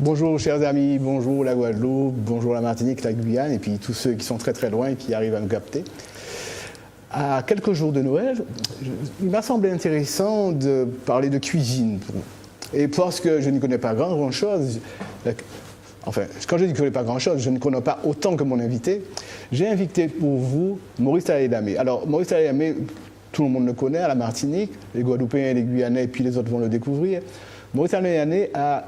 Bonjour chers amis, bonjour la Guadeloupe, bonjour la Martinique, la Guyane et puis tous ceux qui sont très très loin et qui arrivent à nous capter. À quelques jours de Noël, il m'a semblé intéressant de parler de cuisine. Et parce que je ne connais pas grand-chose, enfin, quand je dis que je ne connais pas grand-chose, je ne connais pas autant que mon invité, j'ai invité pour vous Maurice Talédamé. Alors, Maurice Talédamé, tout le monde le connaît à la Martinique, les Guadeloupéens, les Guyanais, et puis les autres vont le découvrir. Maurice Talédamé a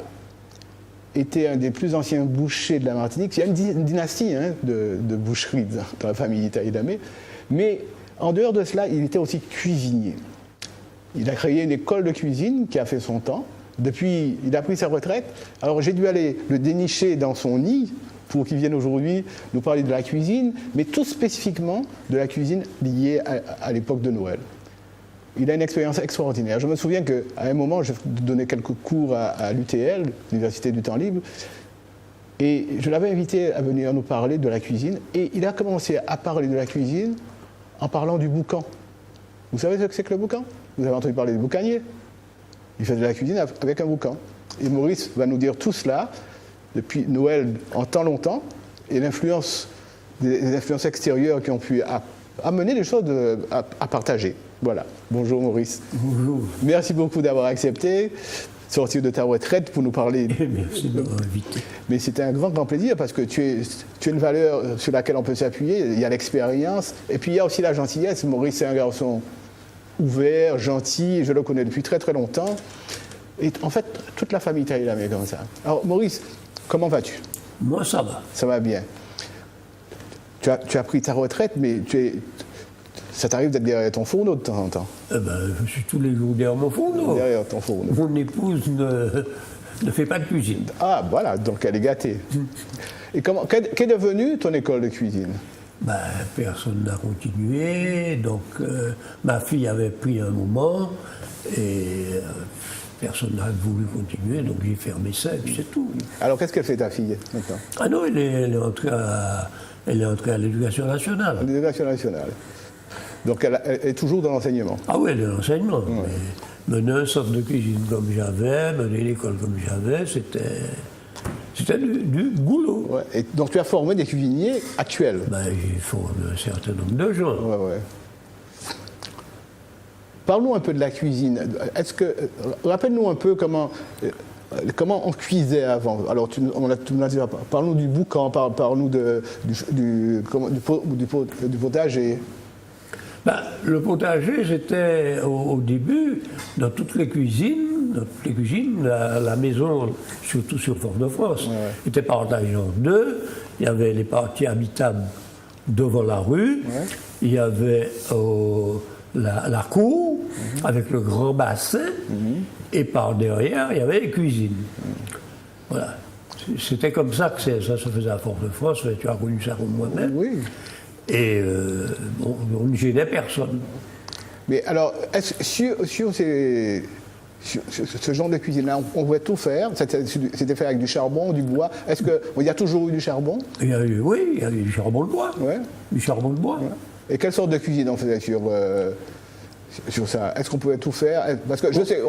été un des plus anciens bouchers de la Martinique. Il y a une dynastie de boucherie dans la famille Talédamé, mais en dehors de cela, il était aussi cuisinier. Il a créé une école de cuisine qui a fait son temps. Depuis, il a pris sa retraite. Alors j'ai dû aller le dénicher dans son nid pour qu'il vienne aujourd'hui nous parler de la cuisine, mais tout spécifiquement de la cuisine liée à l'époque de Noël. Il a une expérience extraordinaire. Je me souviens qu'à un moment, je donnais quelques cours à l'UTL, l'Université du Temps Libre, et je l'avais invité à venir nous parler de la cuisine, et il a commencé à parler de la cuisine en parlant du boucan. Vous savez ce que c'est que le boucan? Vous avez entendu parler du boucanier? Il fait de la cuisine avec un boucan. Et Maurice va nous dire tout cela depuis Noël en tant longtemps et l'influence des influences extérieures qui ont pu amener des choses à partager. Voilà. Bonjour Maurice. Bonjour. Merci beaucoup d'avoir accepté sortir de ta retraite pour nous parler. Merci de m'avoir invité. Mais c'était un grand plaisir parce que tu es une valeur sur laquelle on peut s'appuyer. Il y a l'expérience et puis il y a aussi la gentillesse. Maurice est un garçon ouvert, gentil, je le connais depuis très très longtemps. Et en fait, toute la famille Talédamé est comme ça. Alors Maurice, comment vas-tu? Moi, ça va. Ça va bien. Tu as pris ta retraite, mais ça t'arrive d'être derrière ton fourneau de temps en temps? Eh ben, je suis tous les jours derrière mon fourneau. Derrière ton fourneau. Mon épouse ne fait pas de cuisine. Ah, voilà, donc elle est gâtée. Et qu'est devenue ton école de cuisine? Ben, personne n'a continué, donc ma fille avait pris un moment et personne n'a voulu continuer, donc j'ai fermé ça et puis c'est tout. Alors qu'est-ce qu'elle fait ta fille maintenant? Ah non, elle est entrée à l'éducation nationale. L'éducation nationale. Donc elle est toujours dans l'enseignement? Ah oui, de l'enseignement. Ouais. Mener un centre de cuisine comme j'avais, mener l'école comme j'avais, c'était du boulot. Ouais. Et donc tu as formé des cuisiniers actuels? Ben, j'ai formé un certain nombre de gens. Ouais. Parlons un peu de la cuisine. Rappelle-nous un peu comment on cuisait avant. Alors, parlons du boucan, parlons du potager. Ben, le potager, c'était au début, dans toutes les cuisines, la maison, surtout sur Fort-de-France, était partagée en deux. Il y avait les parties habitables devant la rue, il y avait la cour, avec le grand bassin, et par derrière, il y avait les cuisines. Voilà. C'était comme ça que ça se faisait à Fort-de-France, tu as connu ça comme moi-même. Oui. Et on ne gênait personne. Mais alors, sur ce genre de cuisine-là, on pouvait tout faire? C'était fait avec du charbon, du bois. Est-ce qu'il y a toujours eu du charbon? Il y a eu du charbon de bois. Ouais. Du charbon de bois. Ouais. Et quelle sorte de cuisine on faisait sur ça? Est-ce qu'on pouvait tout faire? Parce que je sais,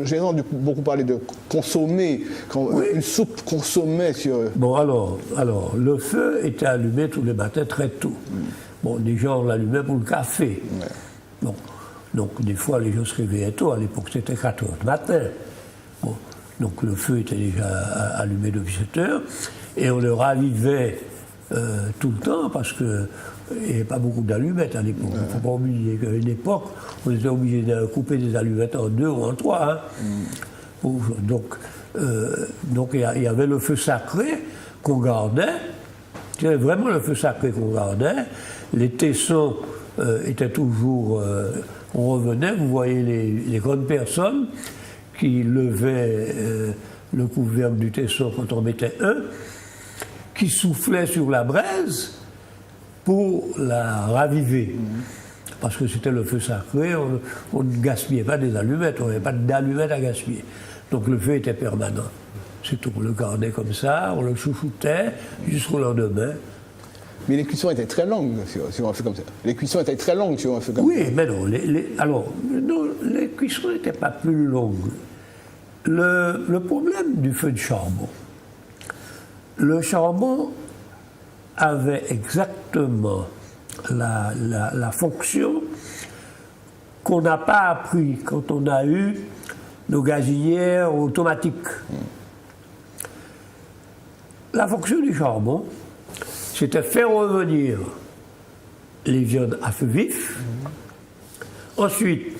j'ai entendu beaucoup parler de consommer, une soupe consommée sur... Bon, alors, le feu était allumé tous les matins très tôt. Bon, des gens l'allumaient pour le café. Ouais. Bon, donc des fois, les gens se réveillaient tôt. À l'époque, c'était 4 heures du matin. Bon, donc le feu était déjà allumé depuis 7 heures. Et on le ravivait tout le temps parce que il n'y avait pas beaucoup d'allumettes à l'époque. Il ne faut pas oublier qu'à une époque, on était obligé de couper des allumettes en 2 ou en 3. Donc il y avait le feu sacré qu'on gardait. C'était vraiment le feu sacré qu'on gardait. Les tessons étaient toujours... on revenait, vous voyez les grandes personnes qui levaient le couvercle du tesson quand on mettait un, qui soufflaient sur la braise pour la raviver. Parce que c'était le feu sacré, on ne gaspillait pas des allumettes, on n'avait pas d'allumettes à gaspiller. Donc le feu était permanent. C'est tout, on le gardait comme ça, on le chouchoutait jusqu'au lendemain. Mais les cuissons étaient très longues si on fait comme ça. Les cuissons étaient très longues si on fait comme ça. Oui, mais non, les cuissons n'étaient pas plus longues. Le problème du feu de charbon, le charbon avait exactement la fonction qu'on n'a pas appris quand on a eu nos gazinières automatiques. La fonction du charbon, c'était faire revenir les viandes à feu vif. Ensuite,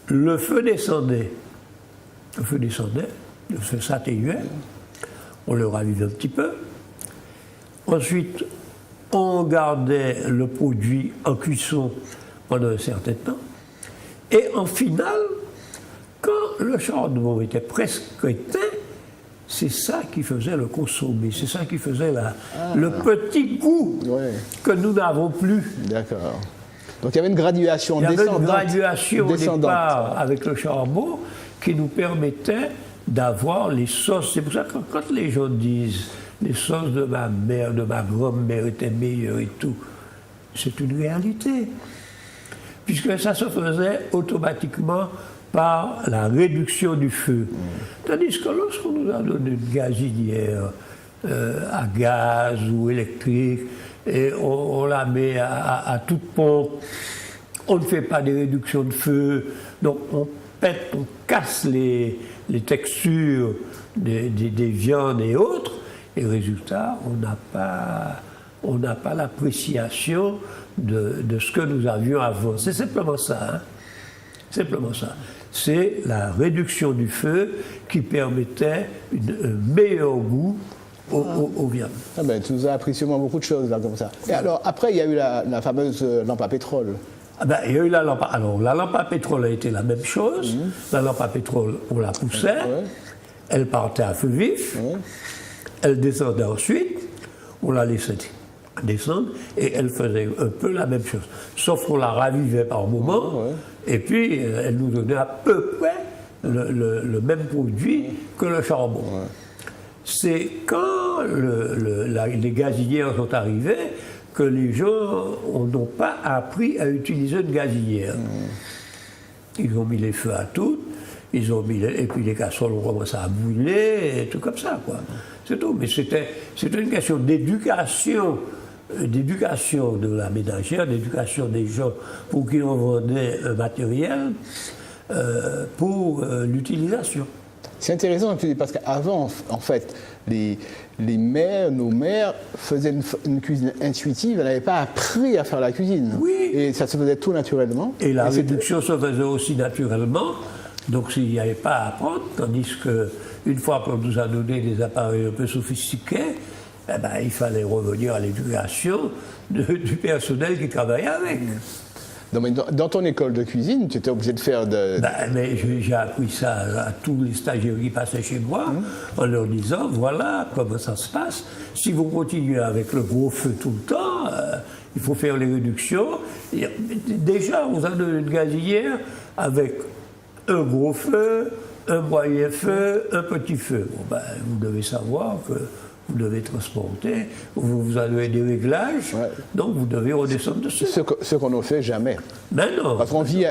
le feu descendait, le feu s'atténuait, on le ravivait un petit peu. Ensuite, on gardait le produit en cuisson pendant un certain temps. Et en finale, quand le charbon était presque éteint, c'est ça qui faisait le consommer, c'est ça qui faisait le petit goût que nous n'avons plus. D'accord. Donc il y avait une graduation descendante. Il y avait une graduation au départ avec le charbon qui nous permettait d'avoir les sauces. C'est pour ça que quand les gens disent les sauces de ma mère, de ma grand-mère étaient meilleures et tout, c'est une réalité. Puisque ça se faisait automatiquement par la réduction du feu. Tandis que lorsqu'on nous a donné une gazinière à gaz ou électrique, et on la met à toute pompe, on ne fait pas de réduction de feu, donc on pète, on casse les textures des viandes et autres, et résultat, on n'a pas l'appréciation de ce que nous avions avant. C'est simplement ça. Hein? Simplement ça. C'est la réduction du feu qui permettait un meilleur goût aux viandes. Ah ben, tu nous as appris sûrement beaucoup de choses là comme ça. Et alors après il y a eu la fameuse lampe à pétrole. Ah ben, il y a eu la lampe. Alors la lampe à pétrole a été la même chose. La lampe à pétrole, on la poussait, elle partait à feu vif, elle descendait ensuite, on la laissait descendre et elle faisait un peu la même chose. Sauf qu'on la ravivait par moment et puis elle nous donnait à peu près le même produit que le charbon. C'est quand les gazinières sont arrivées que les gens n'ont pas appris à utiliser une gazinière. Ils ont mis les feux à tout, ils ont mis et puis les casseroles ont commencé à brûler et tout comme ça, quoi. C'est tout. Mais c'était une question d'éducation de la ménagère, d'éducation des gens pour qui on vendait un matériel pour l'utilisation. C'est intéressant parce qu'avant, en fait, nos mères faisaient une cuisine intuitive, elles n'avaient pas appris à faire la cuisine. Oui. Et ça se faisait tout naturellement. Et la réduction se faisait aussi naturellement, donc il n'y avait pas à apprendre, tandis qu'une fois qu'on nous a donné des appareils un peu sophistiqués, eh ben, il fallait revenir à l'éducation du personnel qui travaillait avec. Non, mais dans ton école de cuisine, tu étais obligé de faire mais j'ai appris ça à tous les stagiaires qui passaient chez moi, en leur disant, voilà comment ça se passe. Si vous continuez avec le gros feu tout le temps, il faut faire les réductions. Et déjà, vous avez une gazinière avec un gros feu, un moyen feu, un petit feu. Bon, ben, vous devez savoir que vous devez transporter, vous avez des réglages, donc vous devez redescendre dessus. Ce qu'on ne fait jamais. Mais non. Parce qu'on vit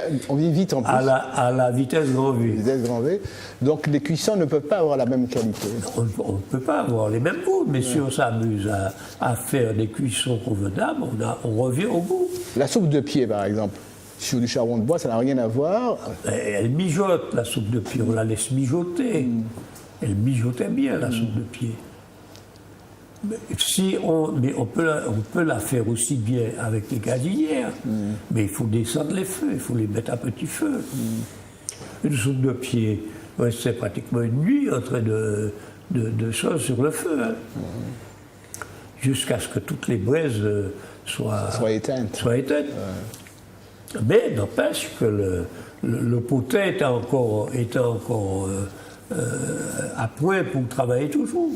vite en plus. À la vitesse grand V. Vitesse grand V. Donc les cuissons ne peuvent pas avoir la même qualité. On ne peut pas avoir les mêmes goûts, mais si on s'amuse à faire des cuissons convenables, on revient au goût. La soupe de pied, par exemple, sur du charbon de bois, ça n'a rien à voir. Elle mijote, la soupe de pied, on la laisse mijoter. Elle mijotait bien, la soupe de pied. Mais on peut la faire aussi bien avec les gazinières, mais il faut descendre les feux, il faut les mettre à petit feu. Une soupe de pied, c'est pratiquement une nuit en train de choses sur le feu, hein, jusqu'à ce que toutes les braises soient éteintes. Mais n'empêche que le potin était encore à point pour travailler toujours.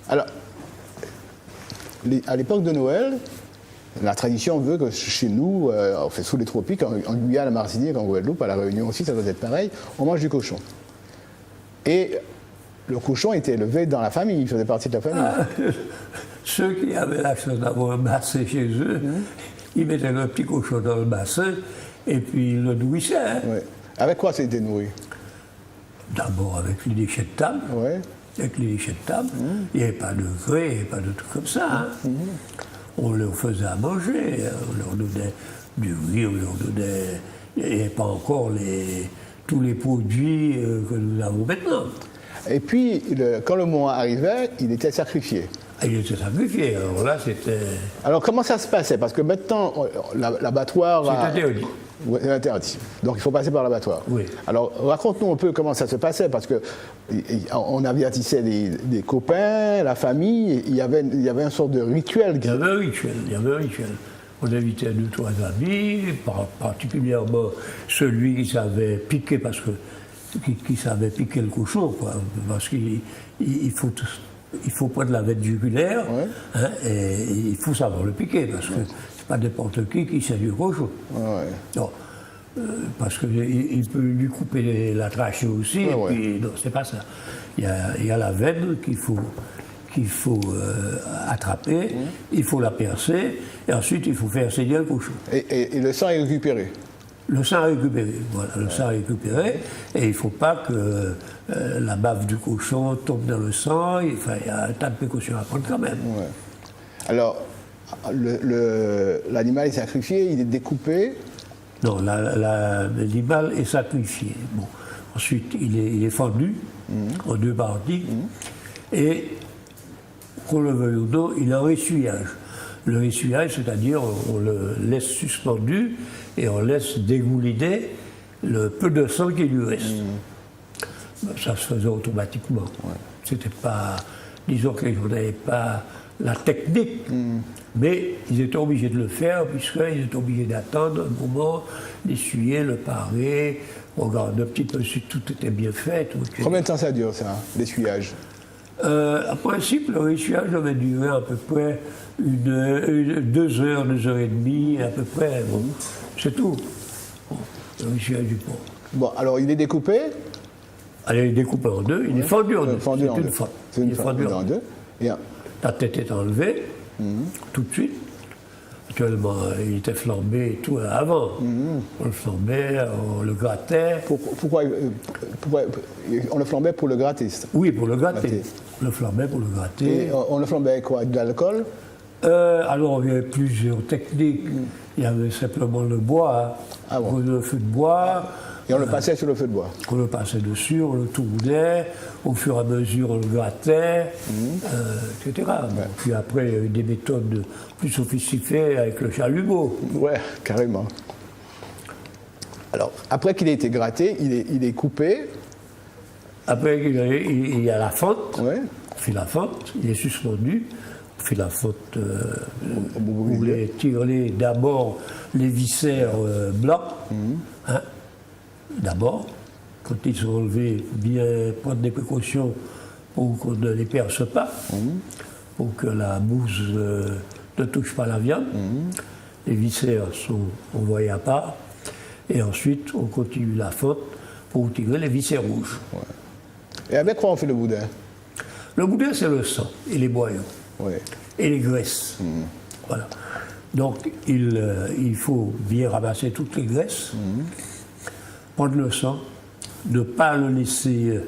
Alors, à l'époque de Noël, la tradition veut que chez nous, on fait sous les tropiques, en Guyane, à Martinique, en Guadeloupe, à La Réunion aussi, ça doit être pareil, on mange du cochon. Et le cochon était élevé dans la famille, il faisait partie de la famille. Ceux qui avaient la chance d'avoir un bassin chez eux, ils mettaient un petit cochon dans le bassin et puis ils le nourrissaient. Hein. Ouais. Avec quoi c'était nourri? D'abord avec les déchets de table. Ouais. avec les déchets de table. Il n'y avait pas de grès, il n'y avait pas de trucs comme ça. Hein. On leur faisait à manger, on leur donnait du riz, on leur donnait... Il n'y avait pas encore tous les produits que nous avons maintenant. Et puis, quand le moment arrivait, il était sacrifié. Il était sacrifié, alors là c'était... Alors comment ça se passait? Parce que maintenant, l'abattoir... C'est interdit. Oui, c'est interdit. Donc il faut passer par l'abattoir. Oui. Alors raconte-nous un peu comment ça se passait, parce qu'on avertissait des copains, la famille, il y avait une sorte de rituel. Il y avait un rituel. On invitait 2 ou 3 amis, particulièrement celui qui savait piquer, qui savait piquer le cochon, quoi, parce qu'il faut prendre la veine jugulaire, hein, et il faut savoir le piquer, parce que c'est pas n'importe qui sait du cochon. Ouais. Non, parce qu'il peut lui couper la trachée aussi, et puis non, c'est pas ça. Il y a la veine qu'il faut attraper, il faut la percer, et ensuite il faut faire saigner le cochon. Et le sang est récupéré? Le sang est récupéré, voilà, le sang est récupéré, et il ne faut pas que la bave du cochon tombe dans le sang, il y a un tas de précautions à prendre quand même. Ouais. Alors, l'animal est sacrifié, il est découpé? Non, l'animal est sacrifié. Bon. Ensuite, il est fendu en 2 parties, et qu'on le veuille ou non, il a un essuyage. Le essuyage, c'est-à-dire on le laisse suspendu et on laisse dégouliner le peu de sang qui lui reste. Ça se faisait automatiquement. Ouais. C'était pas... Disons que les gens n'avaient pas la technique, mais ils étaient obligés de le faire puisqu'ils étaient obligés d'attendre un moment, d'essuyer, le parer, regarder un petit peu si tout était bien fait. Combien de temps ça dure, ça, l'essuyage? En principe, le essuyage devait durer à peu près 2 heures, 2 heures et demie, à peu près. Bon, c'est tout. Bon, le essuyage du porc. Bon, alors il est découpé? Alors, il est découpé en 2, il est fendu en 2. C'est une fendu en 2. La tête est enlevée, tout de suite. Actuellement, il était flambé et tout avant. On le flambait, on le grattait. Pourquoi on le flambait pour le gratter? Oui, pour le gratter. On le flambait pour le gratter. Et on le flambait avec quoi? De l'alcool? Alors, il y avait plusieurs techniques. Il y avait simplement le bois, le feu de bois. Et on le passait sur le feu de bois? On le passait dessus, on le tournait, au fur et à mesure on le grattait, etc. Bon, puis après, il y a eu des méthodes plus sophistiquées avec le chalumeau. Ouais, carrément. Alors, après qu'il ait été gratté, il est coupé. Après, il y a la fente. Ouais. On fait la fente, il est suspendu. On fait la fente, vous voulez tirer d'abord les viscères blancs. Hein, d'abord, quand ils sont enlevés, bien prendre des précautions pour qu'on ne les perce pas, pour que la mousse ne touche pas la viande. Les viscères sont envoyés à part, et ensuite on continue la fente pour tirer les viscères rouges. Ouais. Et avec quoi on fait le boudin? Le boudin, c'est le sang et les boyaux, et les graisses. Voilà. Donc il faut bien ramasser toutes les graisses, prendre le sang, ne pas le laisser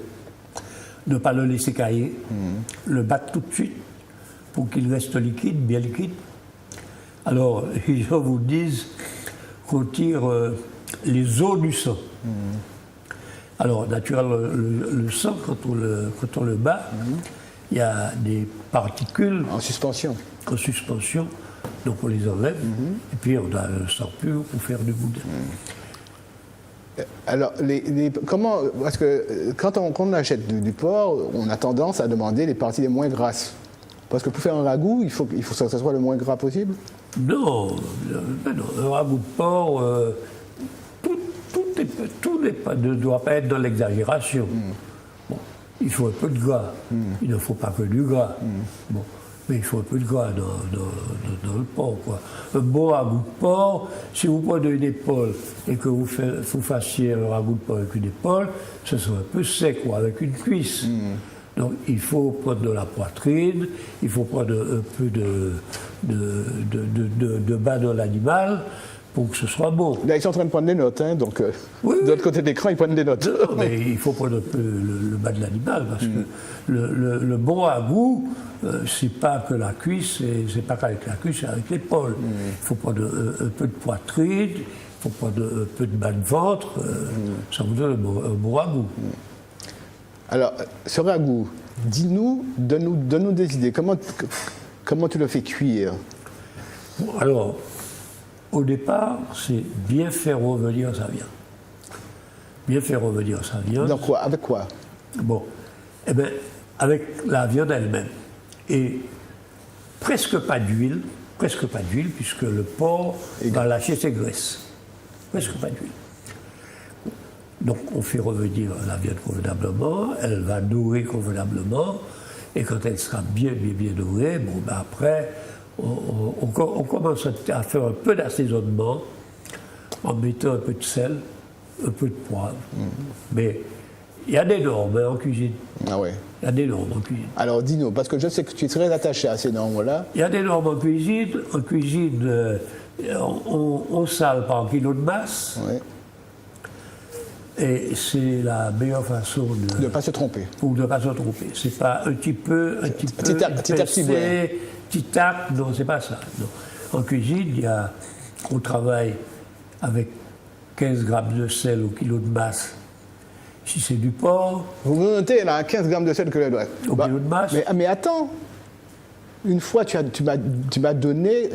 cailler, le battre tout de suite pour qu'il reste liquide, bien liquide. Alors, les gens vous disent qu'on tire les os du sang. Alors, naturellement, le sang, quand on le bat, il y a des particules en suspension. Donc on les enlève, et puis on a le sang pur pour faire du boudin. Alors, comment, parce que quand on achète du porc, on a tendance à demander les parties les moins grasses. Parce que pour faire un ragoût, il faut que ça soit le moins gras possible? Non, un ragoût de porc, tout ne doit pas être dans l'exagération. Bon, il faut un peu de gras, il ne faut pas que du gras. Bon, mais il faut un peu de gras dans le porc, quoi. Un bon ragoût de porc, si vous prenez une épaule et que vous fassiez un ragoût de porc avec une épaule, ce sera un peu sec, quoi, avec une cuisse. Donc il faut prendre de la poitrine, il faut prendre un peu de bas dans l'animal pour que ce soit bon. Là, ils sont en train de prendre des notes, hein, donc Oui, de l'autre côté de l'écran, ils prennent des notes. Non, mais il faut prendre un peu le bas de l'animal, parce que le bon à goût, c'est pas que la cuisse, c'est pas qu'avec la cuisse, c'est avec l'épaule. Il faut prendre un peu de poitrine, il faut prendre un peu de bas de ventre, ça vous donne un bon ragoût. Alors, ce ragoût, dis-nous, donne-nous des idées. Comment tu le fais cuire? Bon, alors, au départ, c'est bien faire revenir sa viande. Bien faire revenir sa viande. Donc quoi? Avec quoi? Bon, eh bien, avec la viande elle-même. Et presque pas d'huile, puisque le porc va lâcher ses graisses. Presque pas d'huile. Donc, on fait revenir la viande convenablement, elle va dorer convenablement, et quand elle sera bien dorée, bon, ben après, on commence à faire un peu d'assaisonnement en mettant un peu de sel, un peu de poivre. Mais il y a des normes en cuisine. Ah ouais. Il y a des normes en cuisine. Alors dis-nous, parce que je sais que tu es très attaché à ces normes-là. Il y a des normes en cuisine. En cuisine, on sale par kilo de masse. Ouais. Et c'est la meilleure façon De ne pas se tromper. Pour ne pas se tromper. C'est pas un petit peu, Petit tac, non, c'est pas ça. Non. En cuisine, on travaille avec 15 grammes de sel au kilo de masse. Si c'est du porc. Vous me notez, là, 15 grammes de sel que je dois. Au kilo de masse. Mais attends, une fois tu m'as donné,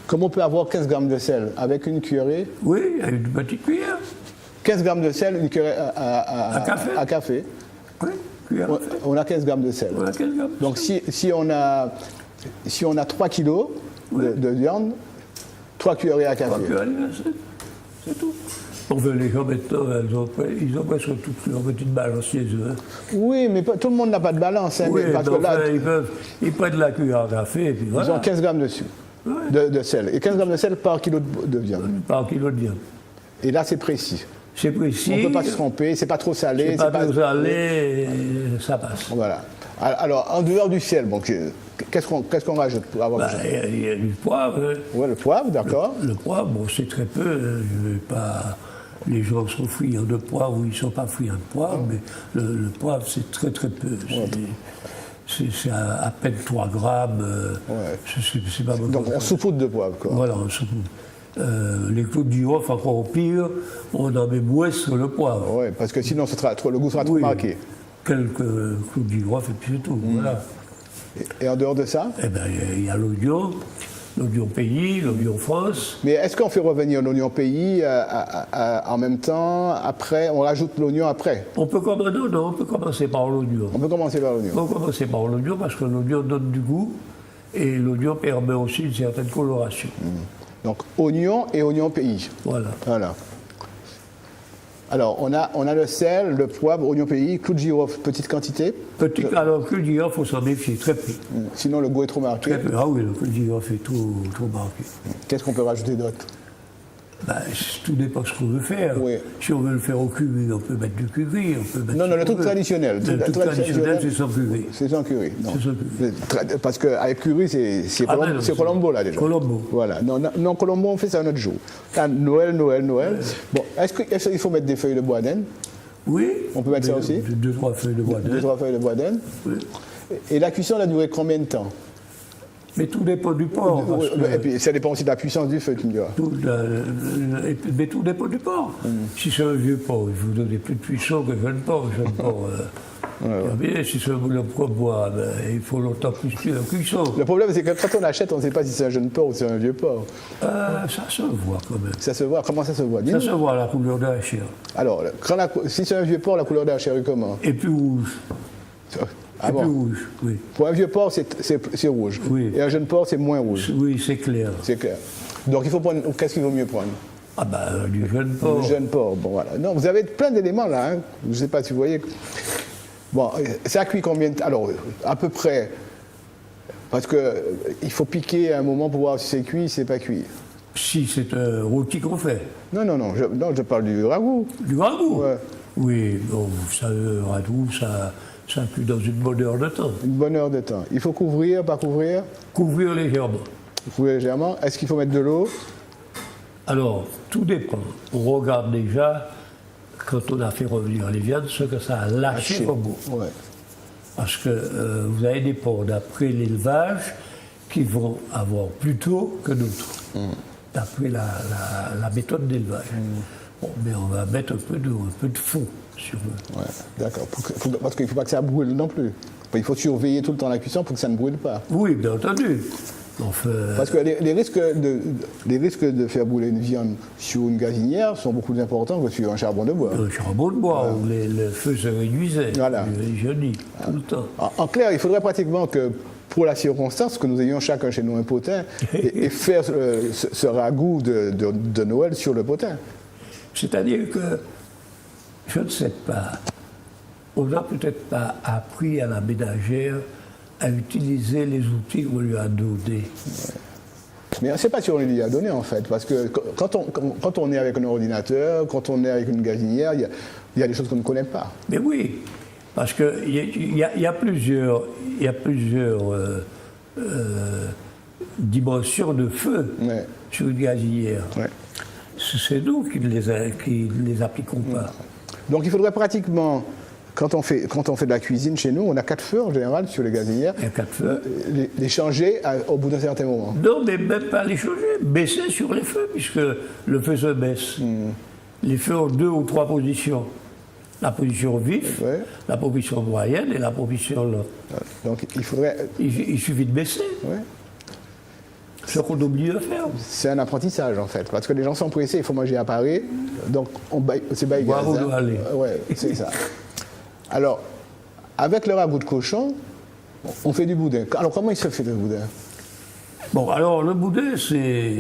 comment on peut avoir 15 grammes de sel avec une cuillerée? Oui, avec une petite cuillère. 15 grammes de sel, une cuillerée à café. Oui, cuillère. On a 15 grammes de sel. On a 15 grammes. Donc si on a 3 kilos de viande, 3 cuillerées à café. C'est tout. Enfin, les gens maintenant, ils ont presque toutes leur petite balance chez eux. Oui, mais tout le monde n'a pas de balance. Hein, Oui, parce que là, ils prennent la cuillère à café et puis voilà. Ils ont 15 grammes dessus, de sel. Et 15 grammes de sel par kilo de viande. Par kilo de viande. Et là, c'est précis. C'est précis. On ne peut pas se tromper, c'est pas trop salé. C'est pas trop salé, ça passe. Voilà. Alors, en dehors du sel, bon, qu'est-ce qu'on rajoute pour avoir Il y a du poivre. Hein. Oui, le poivre, d'accord. Le poivre, bon, c'est très peu. Je vais pas... Les gens sont friands de poivre ou ils ne sont pas friands de poivre, mais le poivre, c'est très très peu. C'est à peine 3 grammes. C'est pas beaucoup. Donc, on saupoudre de poivre, quoi. Voilà, on saupoudre. Les clous de girofle, encore pire, on en met moins sur le poivre. Oui, parce que sinon le goût sera trop marqué. Quelques clous de girofle et puis c'est tout. Voilà. Et en dehors de ça? Eh bien, il y a l'oignon pays, l'oignon France. Mais est-ce qu'on fait revenir l'oignon pays en même temps, après, on rajoute l'oignon après? On peut commencer par l'oignon. On peut commencer par l'oignon. On peut commencer par l'oignon parce que l'oignon donne du goût et l'oignon permet aussi une certaine coloration. Donc oignon et oignon pays. Voilà. Alors on a le sel, le poivre, oignon pays, clou de girofle, petite quantité. Alors clou de girofle, il faut s'en méfier, très peu. Sinon le goût est trop marqué. Très peu. Ah oui, le clou de girofle est trop marqué. Qu'est-ce qu'on peut rajouter d'autre? Tout dépend de ce qu'on veut faire. Oui. Si on veut le faire au curry, on peut mettre du curry. Non, le truc traditionnel. Le truc traditionnel, c'est sans curry. C'est sans curry. Non. C'est sans curry. Parce qu'avec curry, c'est Colombo, là, déjà. Colombo. Voilà. Non, Colombo, on fait ça un autre jour. Là, Noël. Bon, est-ce qu'il faut mettre des feuilles de bois d'Inde? Oui. On peut mettre ça aussi? 2-3 feuilles de bois d'Inde. 2-3 feuilles de bois d'Inde. Oui. Et la cuisson, elle a duré combien de temps? Mais tout dépend du porc. Et puis ça dépend aussi de la puissance du feu, tu me diras. Mais tout dépend du porc. Si c'est un vieux porc, il vous donne plus de puissance que jeune porc. Si c'est un gros bois, il faut longtemps plus de cuisson. Le problème, c'est que quand on achète, on ne sait pas si c'est un jeune porc ou si c'est un vieux porc. Ça se voit quand même. Ça se voit. Comment ça se voit? Ça se voit, la couleur de la chair. Alors, si c'est un vieux porc, la couleur de la chair est comment? Et plus rouge. Ah bon? Plus rouge, oui. Pour un vieux porc, c'est rouge. Oui. Et un jeune porc, c'est moins rouge. Oui, c'est clair. C'est clair. Donc il faut prendre. Qu'est-ce qu'il vaut mieux prendre? Du jeune porc. Du jeune porc, bon voilà. Non, vous avez plein d'éléments là. Hein. Je ne sais pas si vous voyez. Bon, ça cuit combien de temps? Alors, à peu près. Parce qu'il faut piquer à un moment pour voir si c'est cuit, si c'est pas cuit. Si c'est un rôti qu'on fait. Non, je parle du ragoût. Du ragoût? Ouais. Oui, bon, ça, le ragoût, ça cuit dans une bonne heure de temps. Une bonne heure de temps. Il faut couvrir, pas couvrir? Couvrir légèrement. Couvrir légèrement. Est-ce qu'il faut mettre de l'eau? Alors, tout dépend. On regarde déjà, quand on a fait revenir les viandes, ce que ça a lâché au bout. Ouais. Parce que vous avez des porcs d'après l'élevage qui vont avoir plus tôt que d'autres, d'après la méthode d'élevage. Bon, mais on va mettre un peu de fond sur eux. Ouais, d'accord. Parce qu'il ne faut pas que ça brûle non plus. Il faut surveiller tout le temps la cuisson pour que ça ne brûle pas. Oui, bien entendu. Enfin, Parce que les risques de faire brûler une viande sur une gazinière sont beaucoup plus importants que sur un charbon de bois. le charbon de bois, où le feu se réduisait, Voilà. je dis, tout le temps. En clair, il faudrait pratiquement que, pour la circonstance, que nous ayons chacun chez nous un potin et faire ce ragoût de Noël sur le potin. C'est-à-dire que, je ne sais pas, on n'a peut-être pas appris à la ménagère à utiliser les outils qu'on lui a donnés. Mais on ne sait pas si on lui a donné en fait, parce que quand on est avec un ordinateur, quand on est avec une gazinière, il y a des choses qu'on ne connaît pas. Mais oui, parce qu'il y a plusieurs dimensions de feu Ouais. sur une gazinière. Ouais. C'est nous qui ne les appliquons pas. Donc il faudrait pratiquement, quand on fait de la cuisine chez nous, on a 4 feux en général sur les gazinières, Il y a 4 feux. les changer au bout d'un certain moment. Non, mais même pas les changer, baisser sur les feux, puisque le feu se baisse. Les feux ont 2 ou 3 positions. La position vive, Ouais. la position moyenne et la position lente. Donc il faudrait... Il suffit de baisser, ouais. ce qu'on oublie de faire. C'est un apprentissage en fait, parce que les gens sont pressés, il faut manger à Paris, donc c'est bail Voir gaz. où on doit aller. Ouais, c'est ça. Alors, avec le ragoût de cochon, on fait du boudin. Alors comment il se fait le boudin? Bon, alors le boudin, c'est.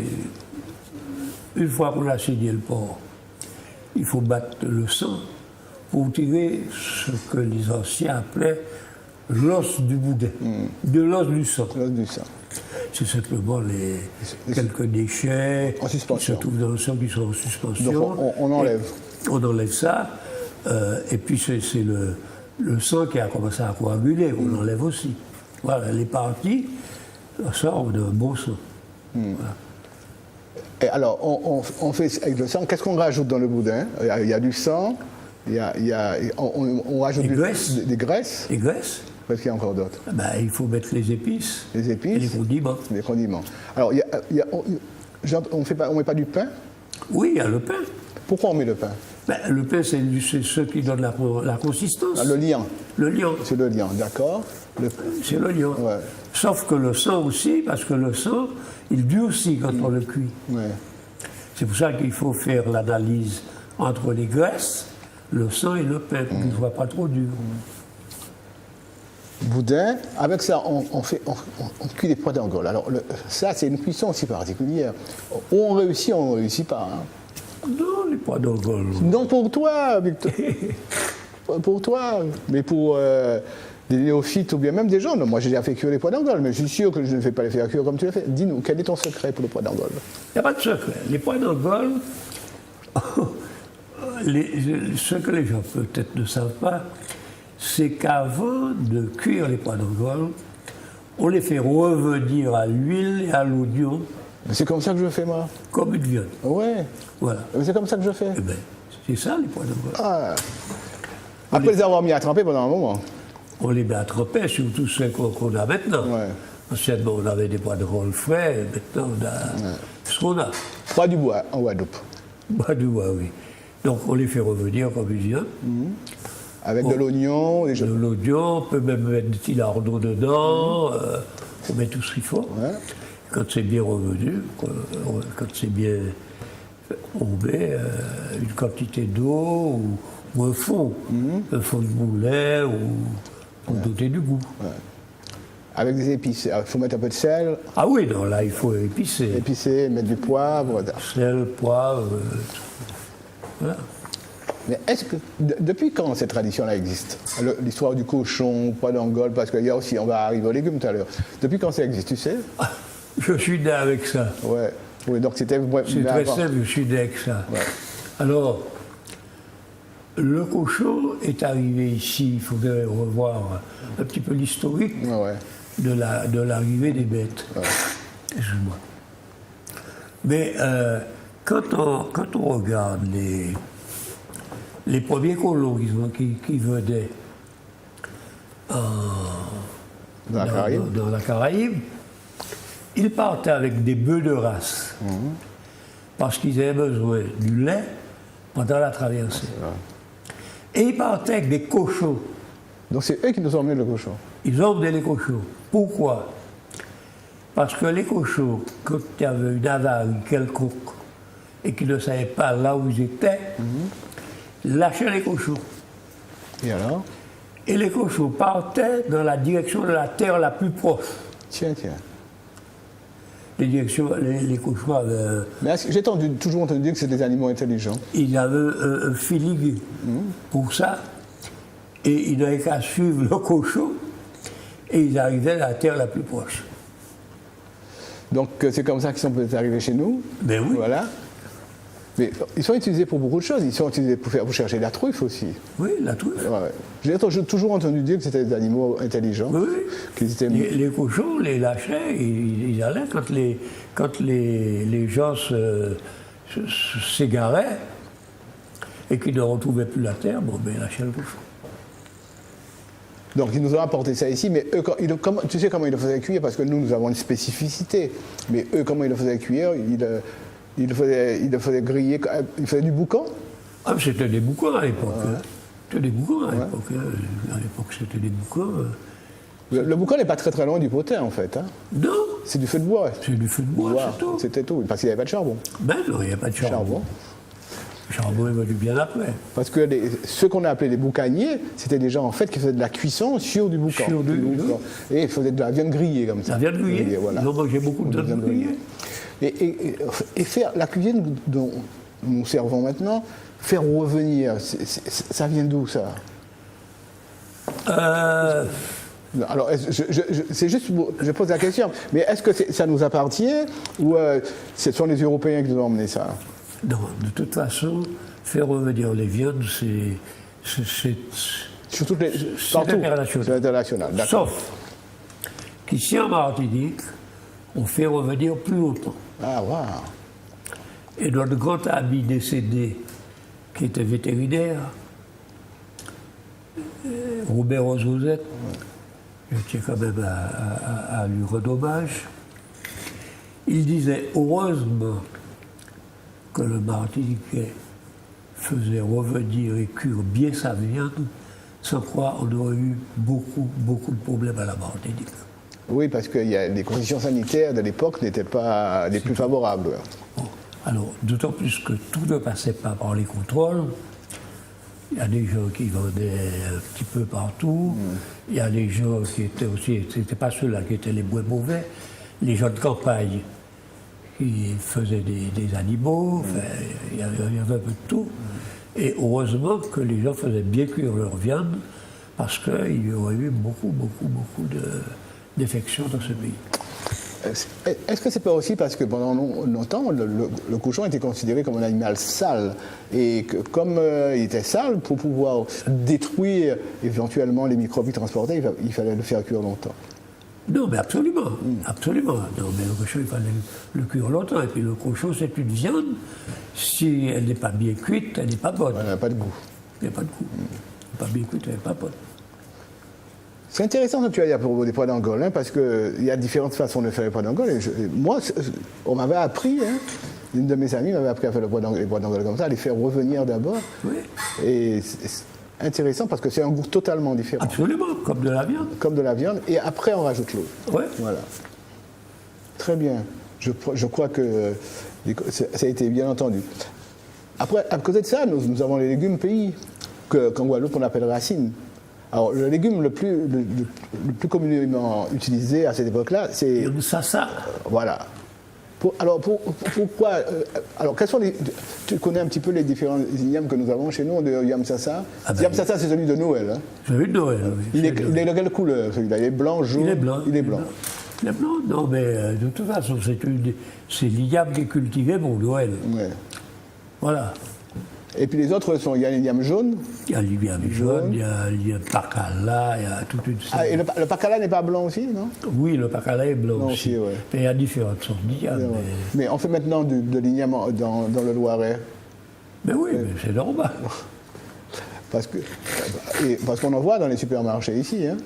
Une fois qu'on a saigné le porc, il faut battre le sang pour tirer ce que les anciens appelaient l'os du boudin, de l'os du sang. L'os du sang. C'est simplement quelques déchets En suspension. qui se trouvent dans le sang qui sont en suspension. Donc on enlève. Et on enlève ça, et puis c'est le sang qui a commencé à coaguler, on enlève aussi. Voilà, les parties, ça, on a un bon sang. Voilà. Et alors, on fait avec le sang, qu'est-ce qu'on rajoute dans le boudin? Il y a du sang, on rajoute Des graisses. des graisses. Les graisses, Qu'est-ce qu'il y a encore d'autre? ben, il faut mettre les épices, Les et épices, les condiments. les condiments. Alors, on ne met pas du pain. Oui, il y a le pain. Pourquoi on met le pain? Ben, le pain, c'est ce qui donne la consistance. Ah, le liant. Le liant, C'est le liant, d'accord. c'est le liant. Ouais. Sauf que le sang aussi, parce que le sang, il durcit quand on le cuit. Ouais. C'est pour ça qu'il faut faire l'analyse entre les graisses, le sang et le pain, pour qu'il ne soit pas trop dur. Boudin, avec ça, on cuit des pois d'Angole. Alors, ça, c'est une cuisson aussi particulière. Ou on réussit, ou on ne réussit pas. Hein. Non, les pois d'Angole. Non, pour toi, Victor. Pour toi, mais pour des néophytes ou bien même des gens. Non, moi, j'ai déjà fait cuire les pois d'Angole, mais je suis sûr que je ne vais pas les faire cuire comme tu l'as fait. Dis-nous, quel est ton secret pour le pois d'Angole? Il n'y a pas de secret. Les pois d'Angole, ce que les gens peut-être ne savent pas, c'est qu'avant de cuire les pois d'Angole, on les fait revenir à l'huile et à l'oignon C'est comme ça que je fais, moi. comme une viande. Ouais. Voilà. Mais c'est comme ça que je fais. Eh bien, c'est ça les pois d'Angole. Ah. Après les avoir mis à tremper pendant un moment. On les met à tremper, surtout ceux qu'on a maintenant. Ouais. Anciennement, on avait des pois d'Angole frais, maintenant, on a ce qu'on a. Pois du bois en Guadeloupe. Bois du bois, oui. Donc, on les fait revenir comme une viande. Avec de l'oignon, des De choses. l'oignon, on peut même mettre des petits lardons dedans, on met tout ce qu'il faut. Ouais. Quand c'est bien revenu, quand c'est bien, on met une quantité d'eau ou un fond de boulet ou pour doter du goût. Avec des épices. Il faut mettre un peu de sel, Ah oui, non, là il faut épicer. épicer, mettre du poivre. Sel, poivre, voilà. Mais est-ce que depuis quand cette tradition-là existe? L'histoire du cochon, pois d'Angole, parce qu'il y a aussi, on va arriver aux légumes tout à l'heure. Depuis quand ça existe, tu sais? Je suis né avec ça. Ouais. Oui, donc c'était C'est très simple, je suis né avec ça. Ouais. Alors, le cochon est arrivé ici, il faudrait revoir un petit peu l'historique Ouais. de l'arrivée des bêtes. Excuse-moi. Mais quand on regarde les premiers colons qui venaient Dans la Caraïbe. dans la Caraïbe, ils partaient avec des bœufs de race. Parce qu'ils avaient besoin du lait pendant la traversée. Et ils partaient avec des cochons. Donc c'est eux qui nous ont emmené le cochon. Ils emmenaient les cochons. Pourquoi? Parce que les cochons, quand il y avait une avarie quelconque et qu'ils ne savaient pas là où ils étaient, lâchaient les cochons. Et alors? Et les cochons partaient dans la direction de la terre la plus proche. Tiens. Les cochons avaient, Mais j'ai toujours entendu dire que c'est des animaux intelligents. ils avaient un filig pour ça. Et ils n'avaient qu'à suivre le cochon et ils arrivaient à la terre la plus proche. Donc c'est comme ça qu'ils sont peut-être arrivés chez nous. Ben oui. Voilà. Mais ils sont utilisés pour beaucoup de choses. Ils sont utilisés pour chercher la truffe aussi. Oui, la truffe. Ouais. J'ai toujours entendu dire que c'était des animaux intelligents. Oui. Qu'ils étaient... Les cochons, les lâchaient, ils allaient quand les gens s'égaraient et qu'ils ne retrouvaient plus la terre, bon, ben, ils lâchaient le cochon. Donc ils nous ont apporté ça ici, mais eux, tu sais comment ils le faisaient cuire, parce que nous avons une spécificité. Mais eux, comment ils le faisaient cuire, ils le faisaient griller, ils faisaient du boucan. Ah, c'était des boucans à l'époque. C'était des boucans à l'époque. À l'époque, c'était des boucans. Le boucan n'est pas très très loin du potin en fait. Hein. Non. C'est du feu de bois. C'est du feu de bois, c'est tout. C'était tout, parce qu'il n'y avait pas de charbon. Ben non, il n'y a pas de charbon. Le charbon est venu bien après. Parce que ceux qu'on a appelés les boucaniers, c'était des gens en fait qui faisaient de la cuisson sur du boucan. Sur du boucan. Et ils faisaient de la viande grillée comme ça. La viande grillée, voilà. Ils ont mangé beaucoup de viande grillée. Et faire la cuisine dont nous servons maintenant, faire revenir, ça vient d'où ça? Alors, c'est juste, je pose la question, mais est-ce que ça nous appartient ou ce sont les Européens qui nous ont emmené ça? Non, de toute façon, faire revenir les viandes, c'est Partout. international. C'est international, d'accord. Sauf qu'ici en Martinique, on fait revenir plus longtemps. Ah, waouh. Et notre grand ami décédé, qui était vétérinaire, Robert Rosozette, je tiens quand même à lui rendre hommage, il disait heureusement que le Martiniquais faisait revenir et cuire bien sa viande, sans quoi on aurait eu beaucoup de problèmes à la Martinique. Oui, parce que les conditions sanitaires de l'époque n'étaient pas les plus favorables. Bon, alors, d'autant plus que tout ne passait pas par les contrôles. Il y a des gens qui vendaient un petit peu partout. Il y a des gens qui étaient aussi, c'était pas ceux-là qui étaient les moins mauvais, les gens de campagne qui faisaient des animaux, enfin, il y avait un peu de tout. Et heureusement que les gens faisaient bien cuire leur viande, parce qu'il y aurait eu beaucoup d'infections dans ce pays. Est-ce que c'est pas aussi parce que pendant longtemps, le cochon était considéré comme un animal sale et que comme il était sale, pour pouvoir détruire éventuellement les microbes qu'il transportait, il fallait le faire cuire longtemps? Non, mais absolument, absolument. Non, mais le cochon, il fallait le cuire longtemps. Et puis le cochon, c'est une viande. Si elle n'est pas bien cuite, elle n'est pas bonne. Elle n'a pas de goût. Elle n'a pas de goût. Elle n'est pas bien cuite, elle n'est pas bonne. C'est intéressant ce que tu as dit à propos des pois d'Angole, hein, parce qu'il y a différentes façons de faire les pois d'Angole. Moi, on m'avait appris, hein, une de mes amies m'avait appris à faire les pois d'Angole comme ça, à les faire revenir d'abord. Oui. Et c'est intéressant parce que c'est un goût totalement différent. Absolument, comme de la viande. Comme de la viande, et après on rajoute l'eau. Oui. Voilà. Très bien. Je crois que ça a été bien entendu. Après, à côté de ça, nous avons les légumes pays, qu'en Guadeloupe on appelle racines. Alors, le légume le plus communément utilisé à cette époque-là, c'est... Le sassa. Voilà. Pourquoi... alors, quels sont les... Tu connais un petit peu les différents yams que nous avons chez nous, de yam sassa? Yam sassa, c'est celui de Noël. Hein. Celui de Noël, oui. Il est de quelle couleur, celui-là? Il est blanc, jaune? Il est blanc. Il est blanc. Il est blanc, non, mais de toute façon, c'est l'yam qui est cultivé pour Noël. Ouais. Voilà. Et puis les autres sont, il y a l'igname jaune. Il y a l'igname jaune, il y a le pacala, il y a toute une série. Ah, et le pacala n'est pas blanc aussi, non? Oui, le pacala est blanc Non, aussi. aussi, ouais. Mais il y a différentes sortes d'ignames. Ouais. Mais on fait maintenant de l'igname dans le Loiret. Mais oui, mais c'est normal. Parce qu'on en voit dans les supermarchés ici. Hein.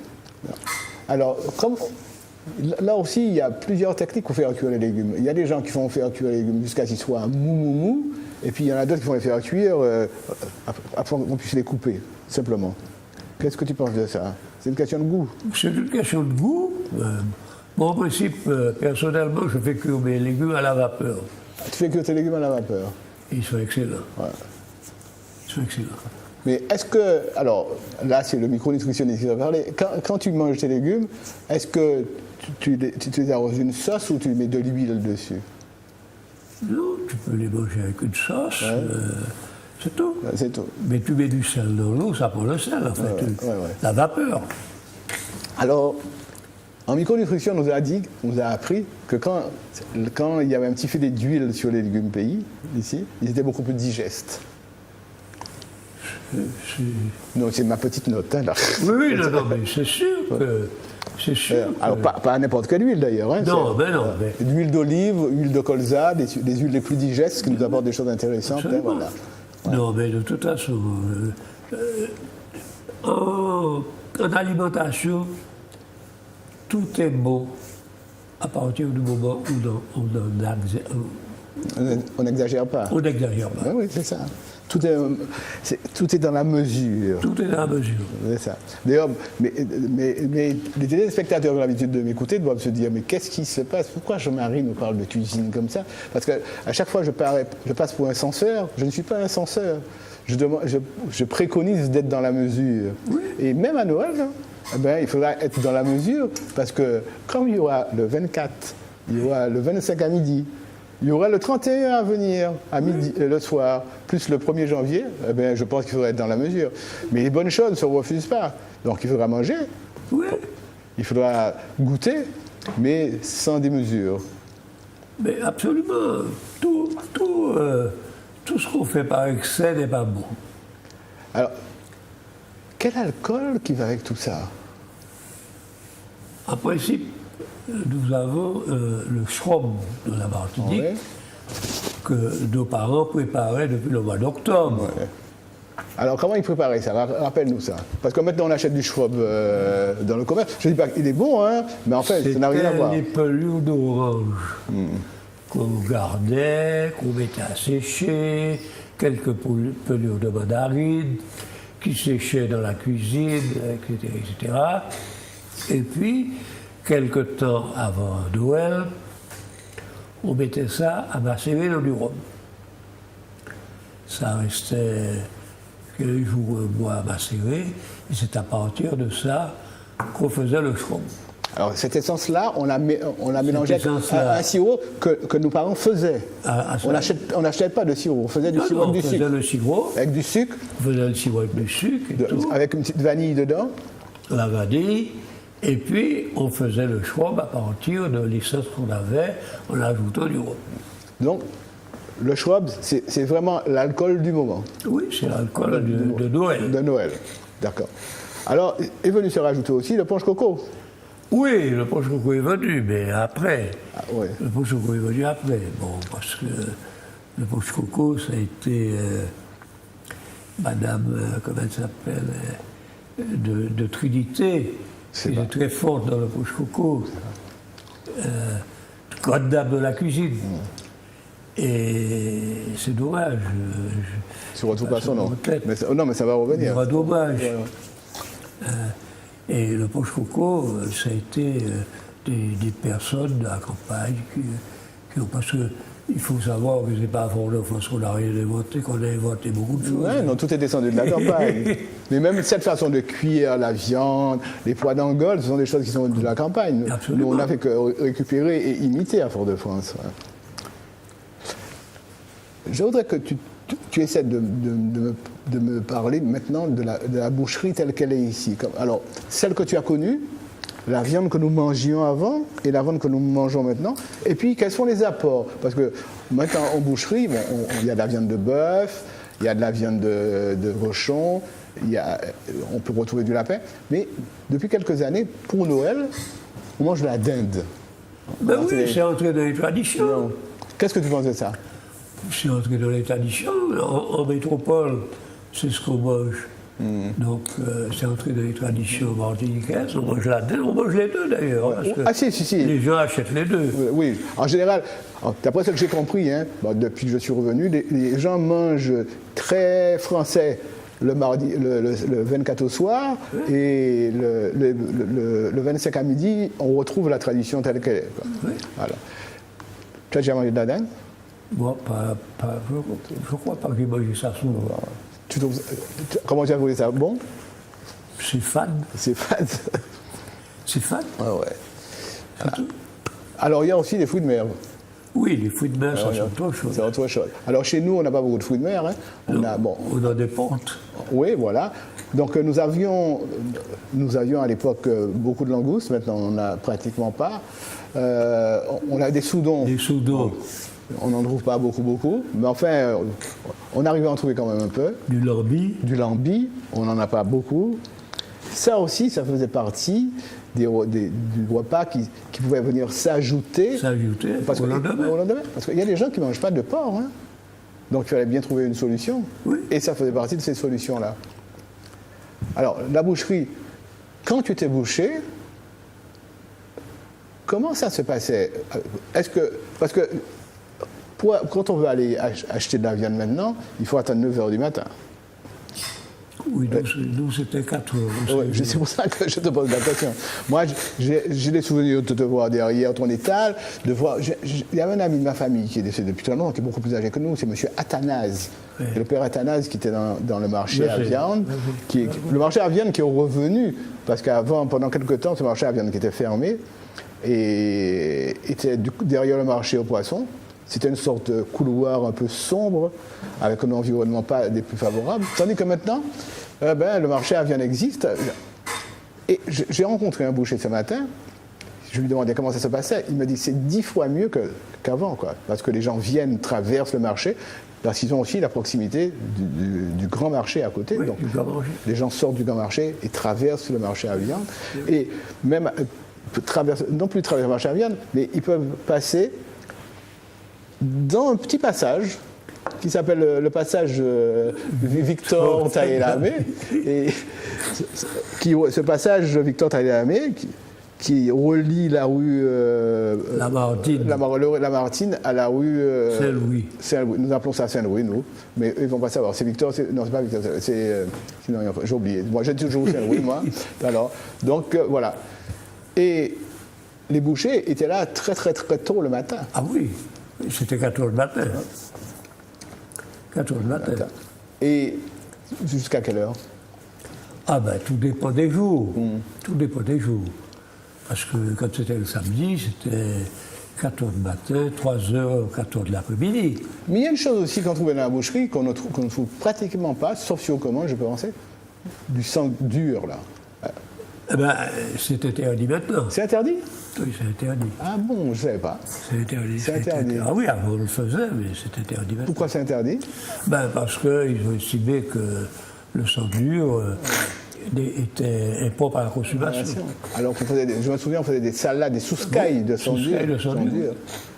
Alors, là aussi, il y a plusieurs techniques pour faire cuire les légumes. Il y a des gens qui font faire cuire les légumes jusqu'à ce qu'ils soient mou, et puis il y en a d'autres qui vont les faire cuire afin qu'on puisse les couper, simplement. Qu'est-ce que tu penses de ça? C'est une question de goût. C'est une question de goût. Moi, en principe, personnellement, je fais cuire mes légumes à la vapeur. Tu fais cuire tes légumes à la vapeur? Ils sont excellents. Ouais. Ils sont excellents. Mais est-ce que, alors là c'est le micronutritionniste qui va parler, quand tu manges tes légumes, est-ce que tu les arroses d'une sauce ou tu mets de l'huile dessus? Non, tu peux les manger avec une sauce, c'est tout. C'est tout. Mais tu mets du sel dans l'eau, ça prend le sel en fait, la vapeur. Alors, en micronutrition, on nous a appris que quand il y avait un petit filet d'huile sur les légumes pays, ici, ils étaient beaucoup plus digestes. Non, c'est ma petite note, hein, là. Oui, non, mais c'est sûr que... C'est sûr. Alors, pas n'importe quelle huile d'ailleurs. Hein, non, mais non. Mais... L'huile d'olive, huile de colza, des huiles les plus digestes qui nous apportent des choses intéressantes. Hein, voilà. Non, mais de toute façon, en alimentation, tout est bon à partir du moment où on n'exagère pas. On n'exagère pas. Oui, c'est ça. Tout est dans la mesure. Tout est dans la mesure. C'est ça. D'ailleurs, mais les téléspectateurs qui ont l'habitude de m'écouter doivent se dire, mais qu'est-ce qui se passe? Pourquoi Jean-Marie nous parle de cuisine comme ça? Parce qu'à chaque fois, je passe pour un censeur. Je ne suis pas un censeur. Je préconise d'être dans la mesure. Oui. Et même à Noël, il faudra être dans la mesure, parce que quand il y aura le 24, il y aura le 25 à midi, il y aura le 31 à venir, à midi, le soir, plus le 1er janvier, je pense qu'il faudra être dans la mesure. Mais les bonnes choses ne se refusent pas. Donc il faudra manger, il faudra goûter, mais sans démesure. Mais absolument, tout ce qu'on fait par excès n'est pas bon. Alors, quel alcool qui va avec tout ça? En principe, nous avons le schrom de la Martinique que nos parents préparaient depuis le mois d'octobre. Ouais. Alors comment ils préparaient ça? Rappelle-nous ça. Parce que maintenant on achète du schrom dans le commerce. Je ne dis pas qu'il est bon, hein, mais en fait ça n'a rien à voir. C'était les pelures d'orange qu'on gardait, qu'on mettait à sécher, quelques pelures de mandarine qui séchaient dans la cuisine, etc., etc. Et puis, quelque temps avant Noël, on mettait ça à macérer dans du rhum. Ça restait quelques jours, un mois à macérer, et c'est à partir de ça qu'on faisait le schrom. Alors cette essence-là, on l'a mélangée avec un sirop que nos parents faisaient. On n'achetait pas de sirop, on faisait du sirop avec du sucre. On faisait le sirop. Avec du sucre. On faisait le sirop avec du sucre. Avec une petite vanille dedans. La vanille. Et puis, on faisait le schrom à partir de l'essence qu'on avait en ajoutant du rhum. Donc, le schrom, c'est vraiment l'alcool du moment. Oui, c'est l'alcool de Noël. De Noël, d'accord. Alors, est venu se rajouter aussi le punch coco. Oui, le punch coco est venu, mais après. Ah, ouais. Le punch coco est venu après. Bon, parce que le punch coco, ça a été Madame, comment elle s'appelle, de Trinité. Elle est très forte dans le punch coco. Grande dame de la cuisine. Et c'est dommage. Tu ne retrouves pas son nom. Non, mais ça va revenir. C'est dommage. Et le punch coco, ça a été des personnes de la campagne qui ont. Parce qu'il faut savoir que ce n'est pas à Fort-de-France qu'on n'a rien inventé, qu'on a inventé beaucoup de choses. Oui, non, tout est descendu de la campagne. Mais même cette façon de cuire la viande, les pois d'Angole, ce sont des choses qui sont de la campagne. Absolument. Nous, on n'a fait que récupérer et imiter à Fort-de-France. Ouais. Je voudrais que tu essaies de me parler maintenant de la boucherie telle qu'elle est ici. Alors, celle que tu as connue, la viande que nous mangions avant et la viande que nous mangeons maintenant. Et puis, quels sont les apports? Parce que maintenant, en boucherie, il y a de la viande de bœuf, il y a de la viande de cochon, on peut retrouver du lapin. Mais depuis quelques années, pour Noël, on mange de la dinde. Ben oui, c'est entré dans les traditions. Qu'est-ce que tu penses de ça? C'est entré dans les traditions. En métropole, c'est ce qu'on mange. Donc, c'est entré dans les traditions martiniquaises. On mange la dinde, on mange les deux d'ailleurs. Parce que si. Les gens achètent les deux. Oui, en général, d'après ce que j'ai compris, depuis que je suis revenu, les gens mangent très français le mardi, le 24 au soir, et le 25 à midi, on retrouve la tradition telle qu'elle est. Oui. Voilà. Tu as déjà mangé de la dinde? Moi, je crois pas que j'ai mangé ça souvent. Comment tu as trouvé ça? Bon? C'est fade. C'est fade. C'est fade. Ah ouais. Voilà. Alors, il y a aussi les fruits de mer. Oui, les fruits de mer, ça c'est autre chose. C'est autre chose. Alors, chez nous, on n'a pas beaucoup de fruits de mer. Hein. On a des pontes. Oui, voilà. Donc, nous avions à l'époque beaucoup de langoustes. Maintenant, on n'en a pratiquement pas. On a des soudons. Des soudons. On n'en trouve pas beaucoup. Mais enfin, on arrive à en trouver quand même un peu. Du lambi. Du lambi, on n'en a pas beaucoup. Ça aussi, ça faisait partie du repas qui pouvaient venir s'ajouter au lendemain. Parce qu'il y a des gens qui ne mangent pas de porc. Hein. Donc il fallait bien trouver une solution. Oui. Et ça faisait partie de ces solutions-là. Alors, la boucherie, quand tu t'es bouché, comment ça se passait? Parce que quand on veut aller acheter de la viande maintenant, il faut attendre 9h du matin. Oui, nous c'était 4 heures. Oui, c'est pour ça que je te pose la question. Moi, j'ai des souvenirs de te voir derrière ton étal, de voir. Il y avait un ami de ma famille qui est décédé depuis très longtemps, qui est beaucoup plus âgé que nous, c'est M. Athanase. Oui. Le père Athanase qui était dans le marché à viande. Le marché à viande qui est revenu, parce qu'avant, pendant quelques temps, ce marché à viande qui était fermé, et était derrière le marché aux poissons. C'était une sorte de couloir un peu sombre, avec un environnement pas des plus favorables. Tandis que maintenant, le marché à viande existe. Et j'ai rencontré un boucher ce matin. Je lui demandais comment ça se passait. Il me dit c'est 10 fois mieux qu'avant, quoi. Parce que les gens viennent, traversent le marché, parce qu'ils ont aussi la proximité du grand marché à côté. Oui, donc, les gens sortent du grand marché et traversent le marché à viande. Et même, non plus traverser le marché à viande, mais ils peuvent passer dans un petit passage qui s'appelle le passage Victor Taïlamé. Et ce passage Victor Taïlamé qui relie la rue Lamartine à la rue Saint-Louis. Nous appelons ça Saint-Louis, nous. Mais eux, ils ne vont pas savoir. C'est Victor, non, c'est pas Victor, sinon, j'ai oublié. Moi, j'ai toujours Saint-Louis, moi. Alors, donc, voilà. Et les bouchers étaient là très, très, très tôt le matin. Ah oui. C'était 4 heures du matin. 4 heures du matin. Et jusqu'à quelle heure? Ah ben, tout dépend des jours. Tout dépend des jours. Parce que quand c'était le samedi, c'était 4 heures du matin, 3 heures, 4 heures de l'après-midi. Mais il y a une chose aussi qu'on trouvait dans la boucherie, qu'on ne trouve pratiquement pas, sauf sur comment, je peux penser, du sang dur, là. Eh ben, c'est interdit maintenant. C'est interdit? Oui, c'est interdit. Ah bon, je ne savais pas. C'est interdit. C'est interdit. Ah oui, avant on le faisait, mais c'est interdit maintenant. Pourquoi c'est interdit? Ben, parce qu'ils ont estimé que le sang dur était impropre à la consommation. Alors je me souviens, on faisait des salades, des souscailles de sang dur.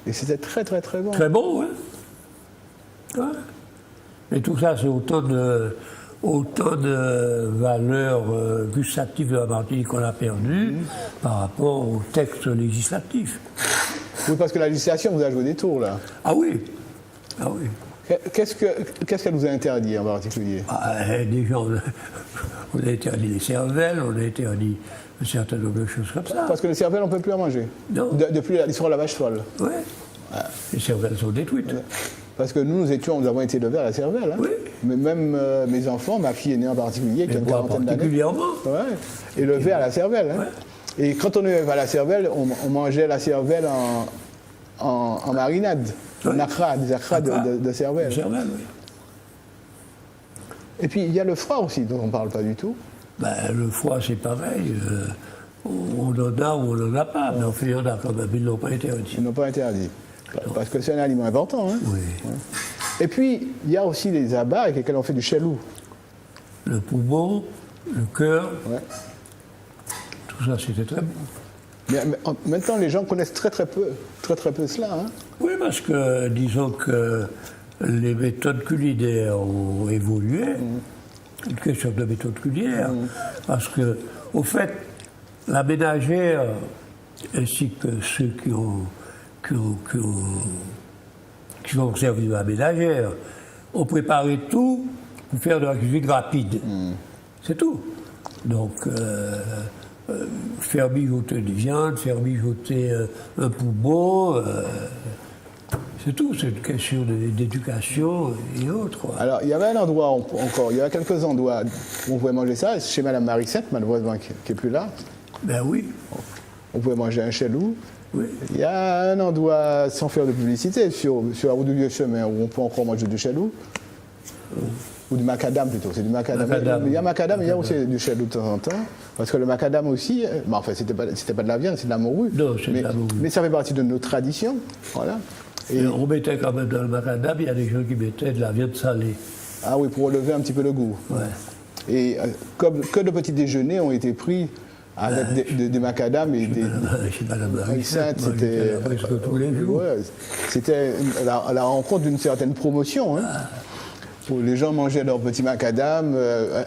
Et c'était très très très bon. Très bon, oui. Ouais. Et tout ça, c'est autant de valeurs gustatives de la Martinique qu'on a perdu par rapport au texte législatif. Oui, parce que la législation vous a joué des tours, là. Ah oui. Ah oui. Qu'est-ce qu'elle vous a interdit en particulier? Déjà, on a interdit les cervelles, on a interdit un certain nombre de choses comme ça. Parce que les cervelles, on ne peut plus en manger? Non. Depuis l'histoire de la vache folle? Oui. Ah. Les cervelles sont détruites. Ouais. Parce que nous avons été élevés à la cervelle. Hein. Oui. Mais même mes enfants, ma fille aînée en particulier, qui a une quarantaine d'années. Particulièrement. Ouais, élevés à la cervelle. Hein. Ouais. Et quand on est à la cervelle, on mangeait la cervelle en marinade. Ouais. Des acras de cervelle. Cervelle, oui. Et puis il y a le froid aussi, dont on ne parle pas du tout. Ben, le froid, c'est pareil. On en a ou on n'en a pas. Mais il y en a quand même. Ils ne l'ont pas interdit. Ils n'ont pas interdit. Parce que c'est un aliment important. Hein. Oui. Ouais. Et puis, il y a aussi les abats avec lesquels on fait du chelou. Le poumon, le cœur, Ouais. tout ça c'était très bon. Mais maintenant, les gens connaissent très très peu cela. Hein. Oui, parce que disons que les méthodes culinaires ont évolué. Une question de méthode culinaire. Parce que, au fait, la ménagère, ainsi que ceux qui ont servi la ménagère, ont préparé tout pour faire de la cuisine rapide. C'est tout. Donc, faire mijoter des viandes, faire mijoter un poumon, c'est tout. C'est une question d'éducation et autres. Quoi. Alors, il y avait un endroit encore, il y a quelques endroits où on pouvait manger ça, chez Madame Marissette, malheureusement qui n'est plus là. Ben oui. On pouvait manger un chelou. Oui. Il y a un endroit, sans faire de publicité, sur la route du Vieux Chemin, où on peut encore manger du chelou. Ou du macadam plutôt, c'est du macadam. Il y a macadam, il y a aussi du chelou de temps en temps. Parce que le macadam aussi, mais enfin, c'était pas de la viande, c'est de la morue. Non, c'est de la morue. Mais ça fait partie de nos traditions. Voilà. Et on mettait quand même dans le macadam, il y a des gens qui mettaient de la viande salée. Ah oui, pour relever un petit peu le goût. Ouais. Et que de petits déjeuners ont été pris avec des macadam et des. Chez Madame Marissette, c'était presque tous les jours. Ouais, c'était la rencontre d'une certaine promotion. Hein. Où les gens mangeaient leur petit macadam,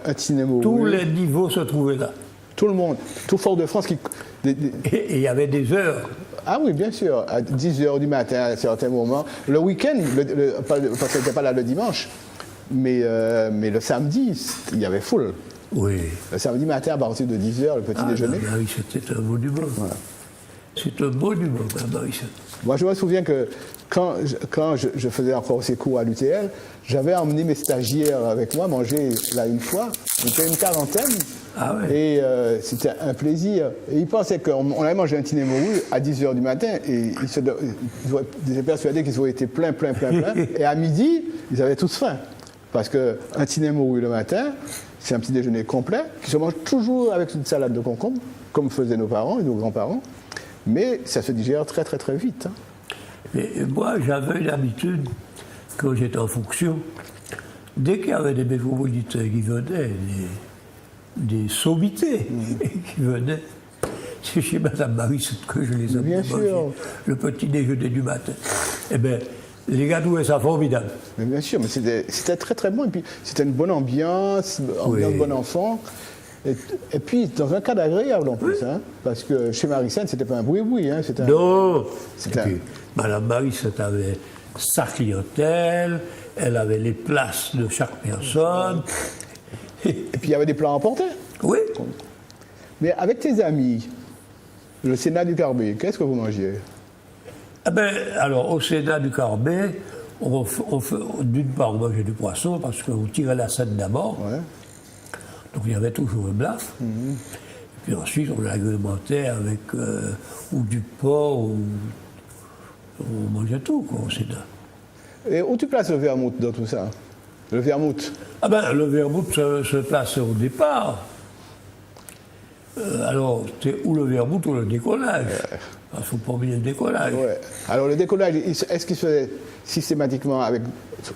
un tinemo. Tous les niveaux se trouvaient là. Tout le monde, tout Fort-de-France qui. Et il y avait des heures. Ah oui, bien sûr, à 10h du matin à certains moments. Le week-end, parce que n'était pas là le dimanche, mais le samedi, il y avait foule. Oui. Le samedi matin à partir de 10h, le petit déjeuner. Ah oui, c'était un monument. Voilà. C'est un monument, Madame Marissette. Moi, je me souviens que quand je faisais encore ces cours à l'UTL, j'avais emmené mes stagiaires avec moi manger là une fois. On était une quarantaine. Ah ouais. Et c'était un plaisir. Et ils pensaient qu'on allait manger un tinémoru à 10h du matin et ils étaient persuadés qu'ils auraient été pleins. Et à midi, ils avaient tous faim. Parce qu'un tinémoru le matin, c'est un petit déjeuner complet qui se mange toujours avec une salade de concombre, comme faisaient nos parents et nos grands-parents. Mais ça se digère très vite. Hein. Et moi, j'avais une habitude, quand j'étais en fonction, dès qu'il y avait des métropolitains qui venaient, des sommités qui venaient, c'est chez Madame Marissette que je les Bien avais sûr. le petit déjeuner du matin. Eh bien, les gars trouvaient ça formidable. Mais bien sûr, mais c'était très bon. Et puis, c'était une bonne ambiance bon enfant. Et puis, dans un cadre agréable en plus. Hein, parce que chez Marissette, c'était pas un bruit-bruit. Hein, non. C'était Madame Marissette avait sa clientèle, elle avait les places de chaque personne. Et puis, il y avait des plans à emporter. Oui. Mais avec tes amis, le Sénat du Carbet, qu'est-ce que vous mangiez? Eh ben, alors, au Sénat du Carbet, d'une part, on mangeait du poisson parce qu'on tirait la scène d'abord. Ouais. Donc, il y avait toujours le blaf. Et puis ensuite, on l'agrémentait avec ou du porc, ou on mangeait tout, quoi, au Sénat. Et où tu places le vermouth dans tout ça? Le vermouth? Ah ben, le vermouth se plaçait au départ. Alors, c'est ou le vermouth ou le décollage. Il ne faut pas oublier le décollage. Ouais. Alors, le décollage, est-ce qu'il se faisait systématiquement avec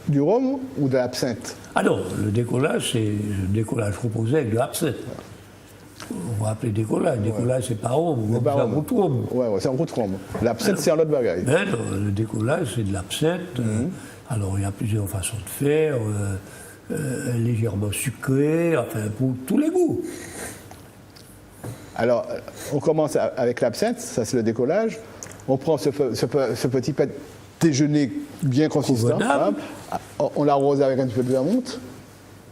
du rhum ou de l'absinthe? Ah non, le décollage, c'est le décollage proposé avec de l'absinthe. On va appeler décollage. Décollage, c'est pas rhum. C'est un route rhum. Oui, c'est un route rhum. L'absinthe, c'est un autre bagaille. Ben non, le décollage, c'est de l'absinthe. Alors, il y a plusieurs façons de faire. Légèrement sucré, enfin, pour tous les goûts. Alors, on commence avec l'absinthe, ça c'est le décollage. On prend ce petit déjeuner bien consistant. Hein. On l'arrose avec un petit peu de vermouth.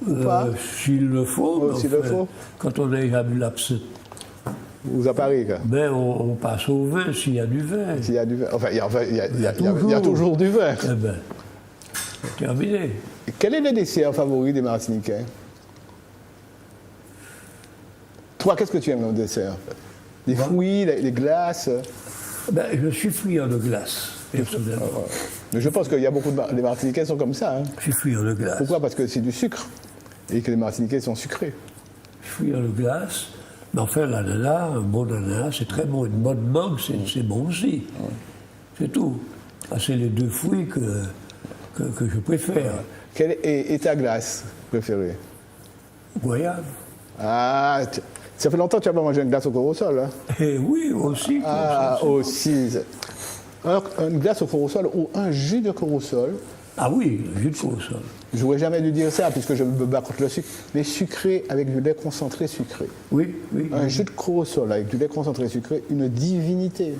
Ou pas? S'il le faut. S'il le faut. Quand on a déjà bu l'absinthe, vous à Paris, quoi. Ben, on passe au vin s'il y a du vin. S'il y a du vin. Enfin, il y a toujours du vin. Eh ben, c'est terminé. Et quel est le dessert favori des Martiniquais? Toi, qu'est-ce que tu aimes dans le dessert? Les fruits, les glaces? Ben, je suis friand de glace, personnellement. Mais je pense qu'il y a beaucoup de Martiniquais sont comme ça. Hein. Je suis friand de glace. Pourquoi? Parce que c'est du sucre et que les Martiniquais sont sucrés. Je suis friand de glace. Mais enfin, l'ananas, un bon ananas, c'est très bon. Une bonne mangue, c'est bon aussi. C'est tout. Ah, c'est les deux fruits que je préfère. Quelle est ta glace préférée? Goyave. Ah, ça fait longtemps que tu n'as pas mangé une glace au corosol. Hein? Et oui, aussi. Ah, aussi. Une glace au corosol ou un jus de corosol. Ah oui, jus de corosol. Je n'aurais jamais dû dire ça puisque je me bats contre le sucre. Mais sucré avec du lait concentré sucré. Oui, oui. Un jus de corosol avec du lait concentré sucré, une divinité.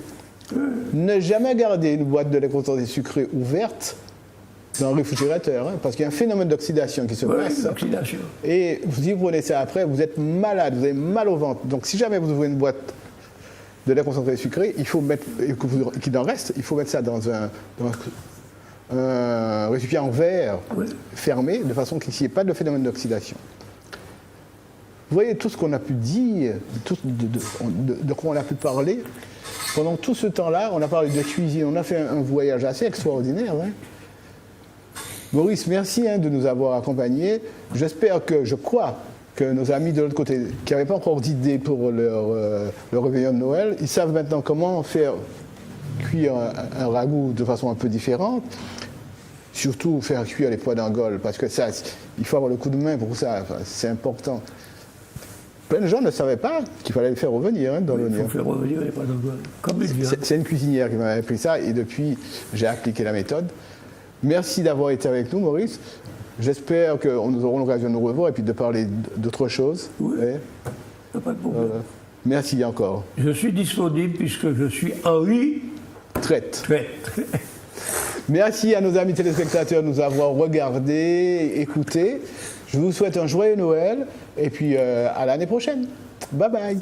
Ne jamais garder une boîte de lait concentré sucré ouverte dans le réfrigérateur, hein, parce qu'il y a un phénomène d'oxydation qui se passe. L'oxydation. Et si vous prenez ça après, vous êtes malade, vous avez mal au ventre. Donc si jamais vous ouvrez une boîte de lait concentré sucré, il faut mettre, qu'il en reste, il faut mettre ça dans un récipient en verre fermé, de façon qu'il n'y ait pas de phénomène d'oxydation. Vous voyez tout ce qu'on a pu dire, de quoi on a pu parler. Pendant tout ce temps-là, on a parlé de cuisine, on a fait un voyage assez extraordinaire. Hein. Maurice, merci de nous avoir accompagnés. Je crois que nos amis de l'autre côté, qui n'avaient pas encore d'idée pour leur réveillon de Noël, ils savent maintenant comment faire cuire un ragoût de façon un peu différente. Surtout faire cuire les pois d'Angole, parce que ça, il faut avoir le coup de main pour ça, enfin, c'est important. Plein de gens ne savaient pas qu'il fallait le faire revenir dans l'oignon. Il faut faire revenir les pois d'Angole, comme une viande. C'est une cuisinière qui m'avait appris ça, et depuis, j'ai appliqué la méthode. Merci d'avoir été avec nous, Maurice. J'espère que nous aurons l'occasion de nous revoir et puis de parler d'autres choses. Oui, pas de problème. Merci encore. Je suis disponible puisque je suis Henri Traite. Traite. Merci à nos amis téléspectateurs de nous avoir regardés, écoutés. Je vous souhaite un joyeux Noël et puis à l'année prochaine. Bye bye.